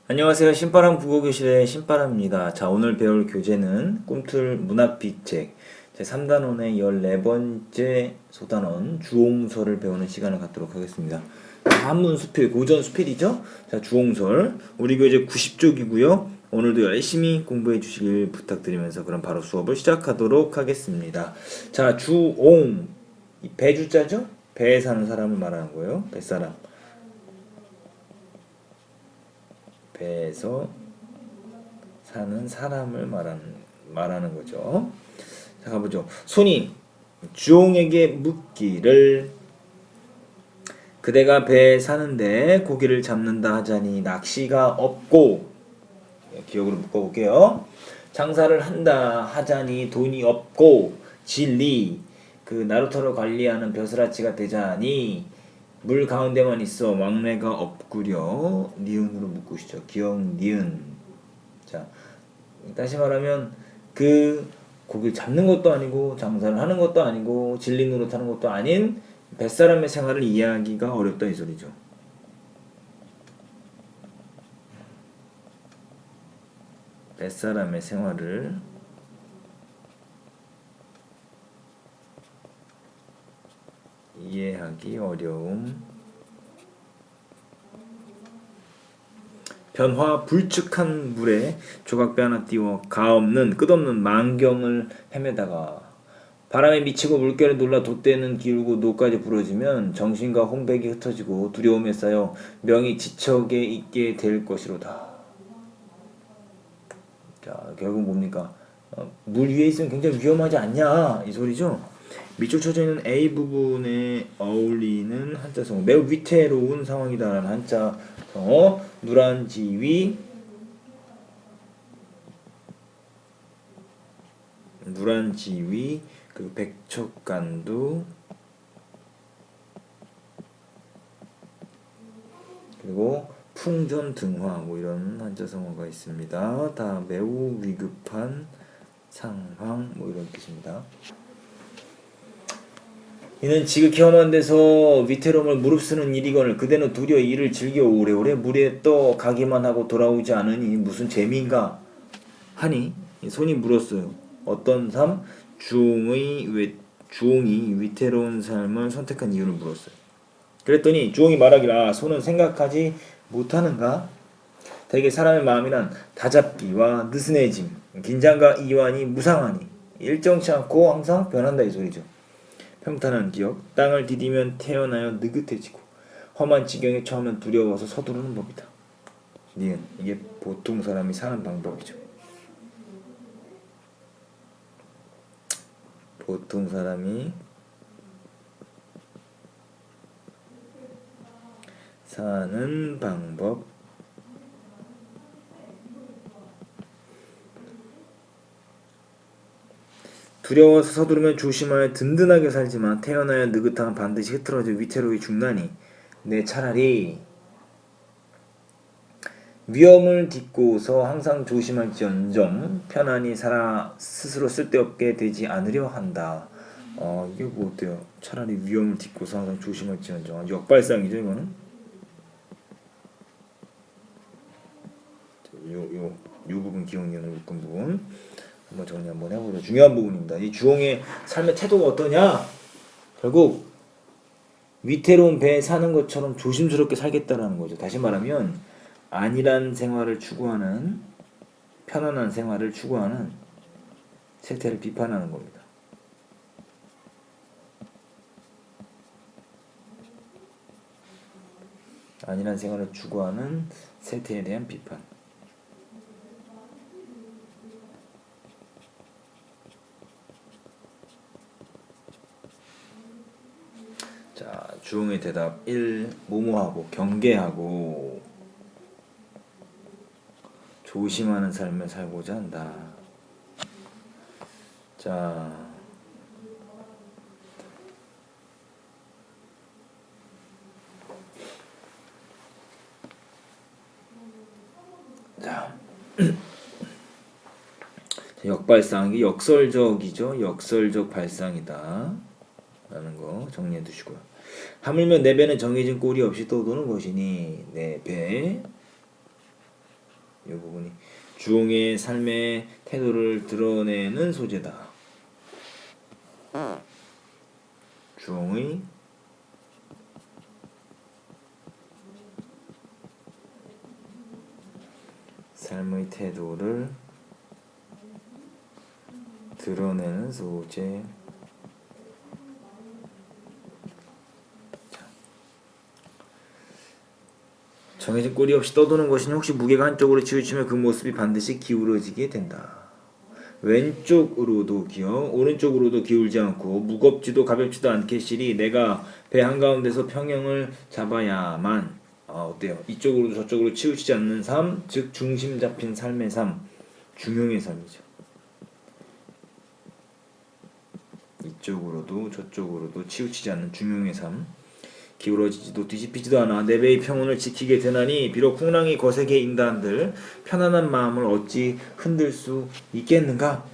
안녕하세요. 신바람 국어교실의 신바람입니다. 자, 오늘 배울 교재는 꿈틀 문학비책 제3단원의 14번째 소단원 주홍설을 배우는 시간을 갖도록 하겠습니다. 한문 수필, 고전 수필이죠? 자, 주홍설. 우리 교재 90쪽이고요. 오늘도 열심히 공부해 주시길 부탁드리면서 그럼 바로 수업을 시작하도록 하겠습니다. 자, 주홍. 이 배주자죠? 배에 사는 사람을 말하는 거예요. 뱃사람. 배에서 사는 사람을 말하는 거죠. 자, 가보죠. 손이 주홍에게 묻기를 그대가 배에 사는데 고기를 잡는다 하자니 낚시가 없고, 기억으로 묶어볼게요. 장사를 한다 하자니 돈이 없고, 진리 그 나루터를 관리하는 벼슬아치가 되자니 물 가운데만 있어 왕래가 없구려. 니은으로 묶으시죠. 기억 니은. 자, 다시 말하면 그 고기를 잡는 것도 아니고 장사를 하는 것도 아니고 진리 노릇하는 것도 아닌 뱃사람의 생활을 이해하기가 어렵다 이 소리죠. 뱃사람의 생활을 이해하기 어려움. 변화 불측한 물에 조각배 하나 띄워 가없는 끝없는 만경을 헤매다가 바람에 미치고 물결에 놀라 돛대는 기울고 노까지 부러지면 정신과 홍백이 흩어지고 두려움에 쌓여 명이 지척에 있게 될 것이로다. 자, 결국 뭡니까? 물 위에 있으면 굉장히 위험하지 않냐 이 소리죠. 밑줄 쳐져 있는 A 부분에 어울리는 한자성어, 매우 위태로운 상황이다라는 한자성어. 누란지위, 그리고 백척간두, 그리고 풍전등화, 뭐 이런 한자성어가 있습니다. 다 매우 위급한 상황, 뭐 이런 뜻입니다. 이는 지극히 험한 데서 위태로움을 무릅쓰는 일이거늘 그대는 도리어 이를 즐겨 오래오래 물에 떠 가기만 하고 돌아오지 않으니 무슨 재미인가 하니 손이 물었어요. 어떤 삶? 주홍이 위태로운 삶을 선택한 이유를 물었어요. 그랬더니 주홍이 말하기를 손은 생각하지 못하는가? 대개 사람의 마음이란 다잡기와 느슨해짐, 긴장과 이완이 무상하니 일정치 않고 항상 변한다 이 소리죠. 평탄한 기억, 땅을 디디면 태어나여 느긋해지고 험한 지경에 처하면 두려워서 서두르는 법이다. 니은, 이게 보통 사람이 사는 방법이죠. 보통 사람이 사는 방법. 두려워서 서두르면 조심하여 든든하게 살지만 태어나야 느긋하면 반드시 흐트러져 위태로이 죽나니 내 차라리 위험을 딛고서 항상 조심할지언정 편안히 살아 스스로 쓸데없게 되지 않으려 한다. 이게 뭐 어때요? 차라리 위험을 딛고서 항상 조심할지언정. 역발상이죠 이거는. 요 부분 기억력을 묶은 부분 한번 정리 한번 해보죠. 중요한 부분입니다. 이 주홍의 삶의 태도가 어떠냐? 결국 위태로운 배에 사는 것처럼 조심스럽게 살겠다라는 거죠. 다시 말하면 안일한 생활을 추구하는, 편안한 생활을 추구하는 세태를 비판하는 겁니다. 안일한 생활을 추구하는 세태에 대한 비판. 자, 주홍의 대답 1. 모모하고 경계하고 조심하는 삶을 살고자 한다. 자, 역발상, 이게 역설적이죠. 역설적 발상이다 라는 거 정리해 두시고요. 하물며 내 배는 정해진 꼴이 없이 떠도는 것이니 내 배 부분이 주홍의 삶의 태도를 드러내는 소재다. 주홍의 삶의 태도를 드러내는 소재. 정해진 꼴이 없이 떠도는 것이니 혹시 무게가 한쪽으로 치우치면 그 모습이 반드시 기울어지게 된다. 왼쪽으로도 오른쪽으로도 기울지 않고 무겁지도 가볍지도 않게 실이 내가 배 한가운데서 평형을 잡아야만 어때요? 이쪽으로도 저쪽으로 치우치지 않는 삶, 즉 중심 잡힌 삶의 삶, 중용의 삶이죠. 이쪽으로도 저쪽으로도 치우치지 않는 중용의 삶. 기울어지지도 뒤집히지도 않아 내 배의 평온을 지키게 되나니 비록 풍랑이 거세게 인다 한들 편안한 마음을 어찌 흔들 수 있겠는가?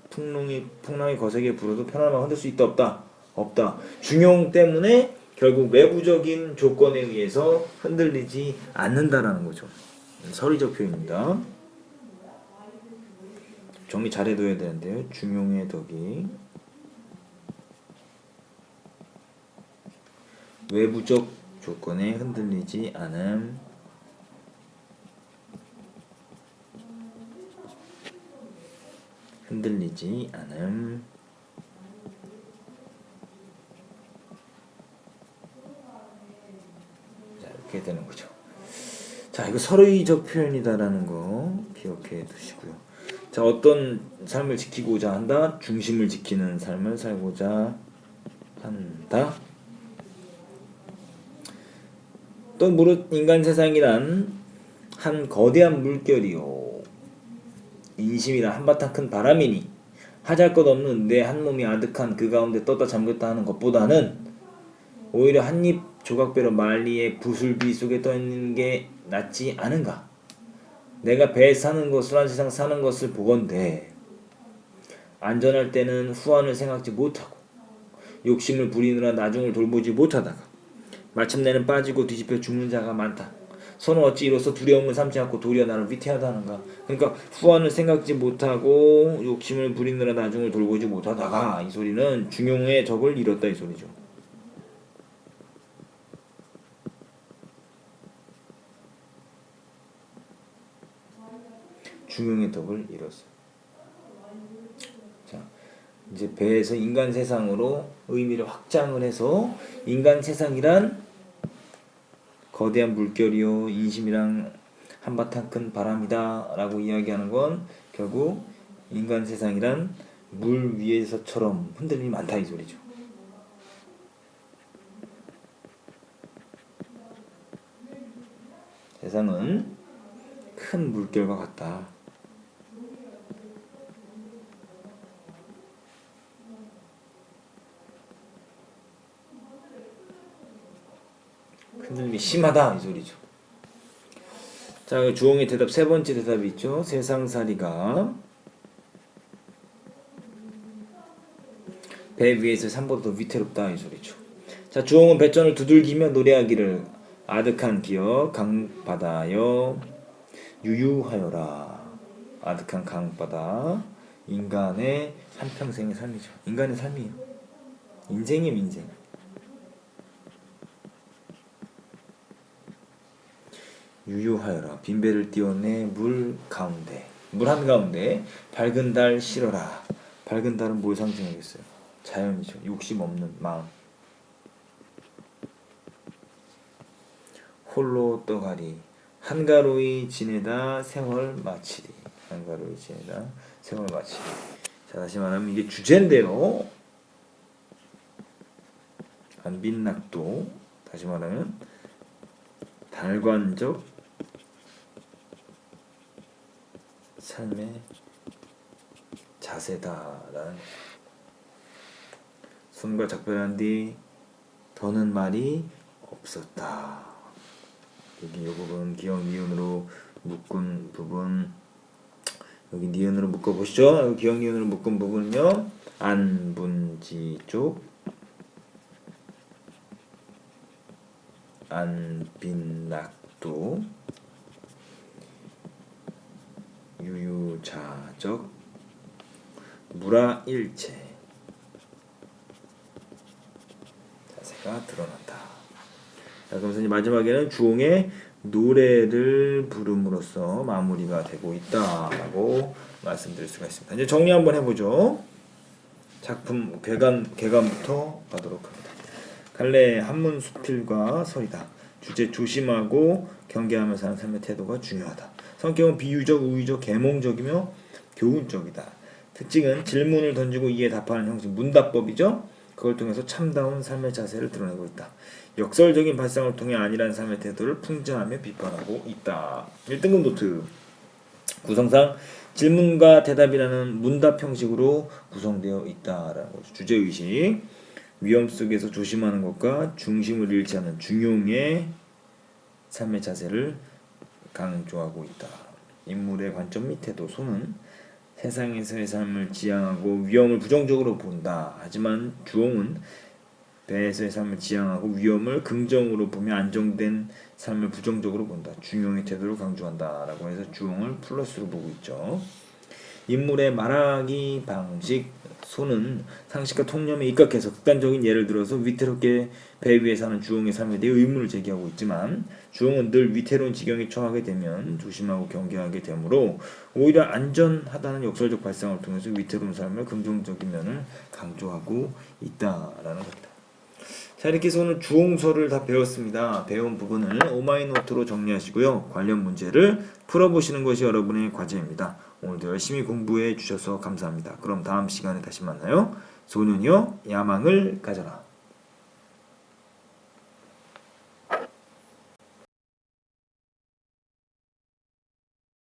풍랑이 거세게 불어도 편안한 마음을 흔들 수 있다 없다. 중용 때문에 결국 외부적인 조건에 의해서 흔들리지 않는다라는 거죠. 서리적 표현입니다. 정리 잘 해둬야 되는데요. 중용의 덕이 외부적 조건에 흔들리지 않음. 흔들리지 않음. 자, 이렇게 되는 거죠. 자, 이거 서로의적 표현이다라는 거 기억해 두시고요. 자, 어떤 삶을 지키고자 한다? 중심을 지키는 삶을 살고자 한다. 또 무릇 인간 세상이란 한 거대한 물결이요 인심이란 한바탕 큰 바람이니 하잘것없는 내 한 몸이 아득한 그 가운데 떴다 잠겼다 하는 것보다는 오히려 한입 조각배로 만리의 부술비 속에 떠있는 게 낫지 않은가. 내가 배에 사는 것을 한 세상 사는 것을 보건대 안전할 때는 후한을 생각지 못하고 욕심을 부리느라 나중을 돌보지 못하다가 마침내는 빠지고 뒤집혀 죽는 자가 많다. 서는 어찌 이로써 두려움을 삼지 않고 도리어 나를 위태하다 하는가. 그러니까 후한을 생각지 못하고 욕심을 부리느라 나중을 돌보지 못하다가 이 소리는 중용의 덕을 잃었다 이 소리죠. 중용의 덕을 잃었어요. 자, 이제 배에서 인간 세상으로 의미를 확장을 해서 인간 세상이란 거대한 물결이요 인심이랑 한바탕 큰 바람이다 라고 이야기하는 건 결국 인간 세상이란 물 위에서처럼 흔들림이 많다 이 소리죠. 세상은 큰 물결과 같다. 흔들림이 심하다 이 소리죠. 자, 주홍의 대답 세 번째 대답이 있죠. 세상살이가 배 위에서 산보다 더 위태롭다 이 소리죠. 자, 주홍은 배전을 두들기며 노래하기를 아득한 기억 강바다여 유유하여라. 아득한 강바다 인간의 한평생의 삶이죠. 인간의 삶이에요. 인생이에요 인생. 유유하여라. 빈배를 띄워내 물 가운데 물 한가운데 밝은 달 실어라. 밝은 달은 뭘 상징하겠어요? 자연이죠. 욕심 없는 마음. 홀로 떠가리. 한가로이 지내다 세월 마치리. 한가로이 지내다 세월 마치리. 자, 다시 말하면 이게 주제인데요. 안빈낙도 다시 말하면 달관적 삶의 자세다라는 숨과 작별한 뒤 더는 말이 없었다. 여기 이 부분 기억 니은으로 묶은 부분 여기 니은으로 묶어보시죠. 여기 기억 니은으로 묶은 부분은요. 안분지 쪽 안빈낙도 부차적 무라일체 자세가 드러난다. 자, 그러면서 이제 마지막에는 주홍의 노래를 부름으로써 마무리가 되고 있다라고 말씀드릴 수가 있습니다. 이제 정리 한번 해보죠. 작품 개관부터 가도록 합니다. 갈래 한문 수필과 설이다. 주제 조심하고 경계하며 사는 삶의 태도가 중요하다. 성격은 비유적, 우의적, 계몽적이며 교훈적이다. 특징은 질문을 던지고 이에 답하는 형식, 문답법이죠. 그걸 통해서 참다운 삶의 자세를 드러내고 있다. 역설적인 발상을 통해 안일한 삶의 태도를 풍자하며 비판하고 있다. 1등급 노트. 구성상 질문과 대답이라는 문답 형식으로 구성되어 있다라는 거죠. 주제의식, 위험 속에서 조심하는 것과 중심을 잃지 않는 중용의 삶의 자세를 강조하고 있다. 인물의 관점 및 태도. 소는 세상에서의 삶을 지향하고 위험을 부정적으로 본다. 하지만 주홍은 배에서의 삶을 지향하고 위험을 긍정으로 보며 안정된 삶을 부정적으로 본다. 중용의 태도를 강조한다. 라고 해서 주홍을 플러스로 보고 있죠. 인물의 말하기 방식. 소는 상식과 통념에 입각해서 극단적인 예를 들어서 위태롭게 배 위에 사는 주홍의 삶에 대해 의문을 제기하고 있지만 주홍은 늘 위태로운 지경에 처하게 되면 조심하고 경계하게 되므로 오히려 안전하다는 역설적 발상을 통해서 위태로운 삶을 긍정적인 면을 강조하고 있다라는 겁니다. 자, 이렇게 해서 오늘 주홍설을 다 배웠습니다. 배운 부분을 오마이노트로 정리하시고요. 관련 문제를 풀어보시는 것이 여러분의 과제입니다. 오늘도 열심히 공부해 주셔서 감사합니다. 그럼 다음 시간에 다시 만나요. 소년이여 야망을 가져라.